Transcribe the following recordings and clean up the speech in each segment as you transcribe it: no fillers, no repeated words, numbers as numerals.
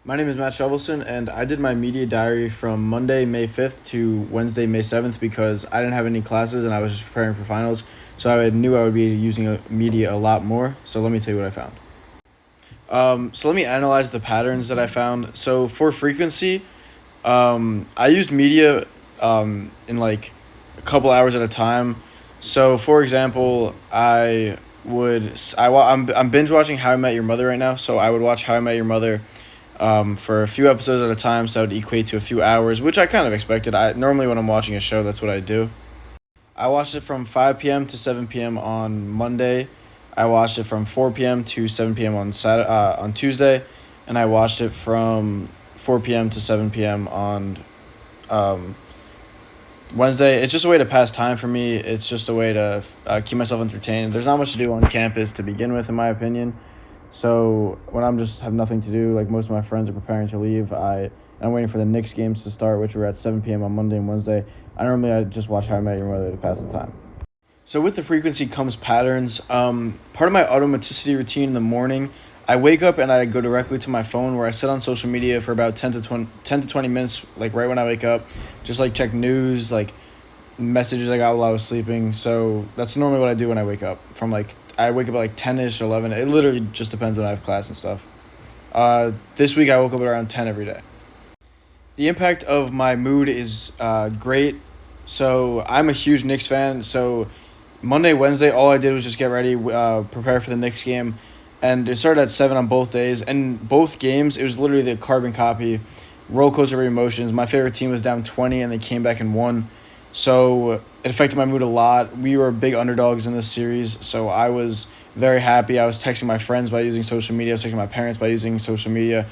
My name is Matt Shovelson, and I did my media diary from Monday, May 5th to Wednesday, May 7th because I didn't have any classes and I was just preparing for finals. So I knew I would be using media a lot more. So let me tell you what I found. So let me analyze the patterns that I found. So for frequency, I used media in like a couple hours at a time. So for example, I'm binge watching How I Met Your Mother right now. So I would watch How I Met Your Mother for a few episodes at a time, so that would equate to a few hours, which I kind of expected. I normally when I'm watching a show, that's what I do. I watched it from 5 p.m. to 7 p.m. on Monday. I watched it from 4 p.m. to 7 p.m. on Tuesday, and I watched it from 4 p.m. to 7 p.m. on um, Wednesday. It's just a way to pass time for me. It's just a way to keep myself entertained. There's not much to do on campus to begin with, in my opinion. So when I'm just have nothing to do, like most of my friends are preparing to leave, I'm waiting for the Knicks games to start, which are at 7 p.m. on Monday and Wednesday. I just watch How I Met Your Mother to pass the time. So with the frequency comes patterns. Part of my automaticity routine in the morning, I wake up and I go directly to my phone where I sit on social media for about 10 to 20 minutes, like right when I wake up, just like check news, like messages I got while I was sleeping. So that's normally what I do when I wake up. I wake up at like 10ish, 11. It literally just depends when I have class and stuff. This week I woke up at around 10 every day. The impact of my mood is great. So I'm a huge Knicks fan. So Monday, Wednesday, all I did was just get ready, prepare for the Knicks game, and it started at 7 on both days. And both games, it was literally the carbon copy, roller coaster of emotions. My favorite team was down 20, and they came back and won. So it affected my mood a lot. We were big underdogs in this series, so I was very happy. I was texting my friends by using social media. I was texting my parents by using social media,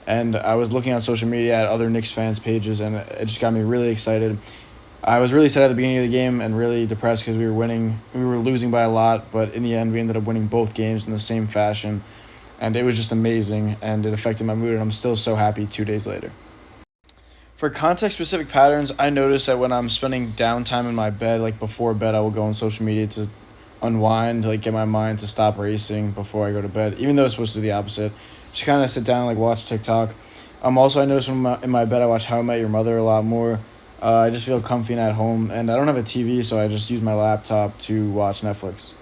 and I was looking on social media at other Knicks fans' pages, and it just got me really excited. I was really sad at the beginning of the game and really depressed because we were winning. We were losing by a lot, but in the end, we ended up winning both games in the same fashion, and it was just amazing, and it affected my mood, and I'm still so happy 2 days later. For context specific patterns, I notice that when I'm spending downtime in my bed, like before bed, I will go on social media to unwind, like get my mind to stop racing before I go to bed, even though it's supposed to do the opposite. Just kind of sit down, like watch TikTok. Also, I notice when in my bed, I watch How I Met Your Mother a lot more. I just feel comfy and at home, and I don't have a TV, so I just use my laptop to watch Netflix.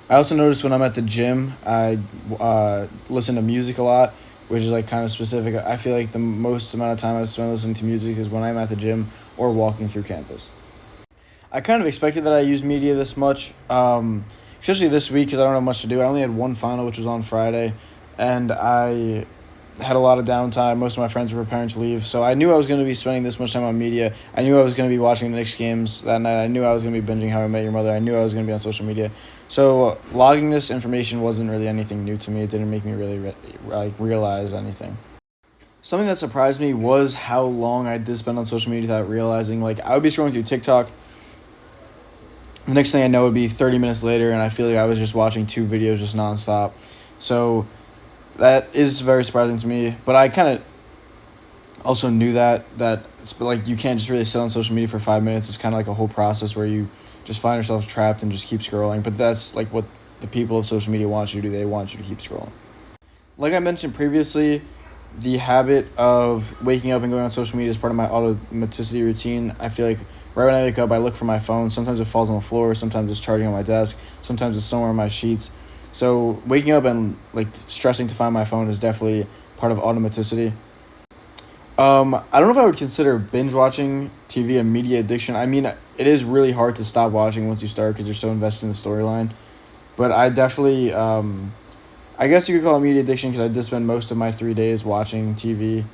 I also notice when I'm at the gym, I listen to music a lot, which is like kind of specific. I feel like the most amount of time I spend listening to music is when I'm at the gym or walking through campus. I kind of expected that I use media this much, especially this week because I don't have much to do. I only had one final, which was on Friday, and I had a lot of downtime. Most of my friends were preparing to leave, so I knew I was going to be spending this much time on media. I knew I was going to be watching the Knicks games that night. I knew I was going to be binging How I Met Your Mother. I knew I was going to be on social media. So logging this information wasn't really anything new to me. It didn't make me really realize anything. Something that surprised me was how long I did spend on social media without realizing. Like I would be scrolling through TikTok. The next thing I know would be 30 minutes later, and I feel like I was just watching two videos just nonstop. So that is very surprising to me. But I kind of also knew that it's like you can't just really sit on social media for 5 minutes. It's kind of like a whole process where you just find yourself trapped and just keep scrolling. But that's like what the people of social media want you to do. They want you to keep scrolling. Like I mentioned previously, the habit of waking up and going on social media is part of my automaticity routine. I feel like right when I wake up, I look for my phone. Sometimes it falls on the floor. Sometimes it's charging on my desk. Sometimes it's somewhere on my sheets. So waking up and like stressing to find my phone is definitely part of automaticity. I don't know if I would consider binge watching TV a media addiction. I mean, it is really hard to stop watching once you start because you're so invested in the storyline. But I definitely, I guess you could call it media addiction because I did spend most of my 3 days watching TV.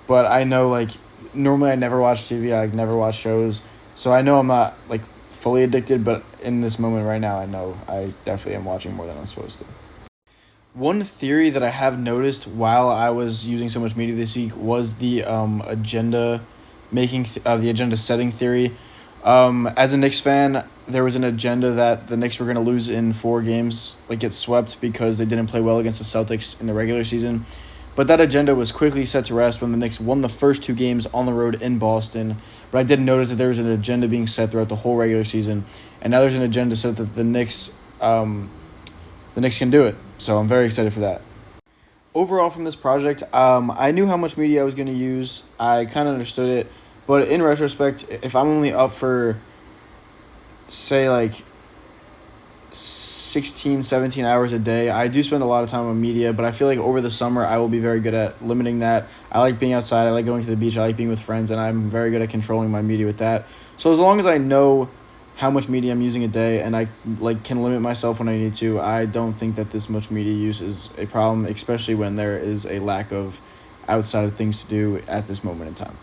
But I know, like, normally I never watch TV. I like, never watch shows. So I know I'm not, like, fully addicted. But in this moment right now, I know I definitely am watching more than I'm supposed to. One theory that I have noticed while I was using so much media this week was the the agenda setting theory. As a Knicks fan, there was an agenda that the Knicks were going to lose in 4 games, like get swept because they didn't play well against the Celtics in the regular season. But that agenda was quickly set to rest when the Knicks won the first 2 games on the road in Boston. But I did notice that there was an agenda being set throughout the whole regular season, and now there's an agenda set that the Knicks can do it. So I'm very excited for that. Overall, from this project, I knew how much media I was going to use. I kind of understood it. But in retrospect, if I'm only up for, say, like 16, 17 hours a day, I do spend a lot of time on media, but I feel like over the summer, I will be very good at limiting that. I like being outside. I like going to the beach. I like being with friends, and I'm very good at controlling my media with that. So as long as I know how much media I'm using a day and I like can limit myself when I need to, I don't think that this much media use is a problem, especially when there is a lack of outside things to do at this moment in time.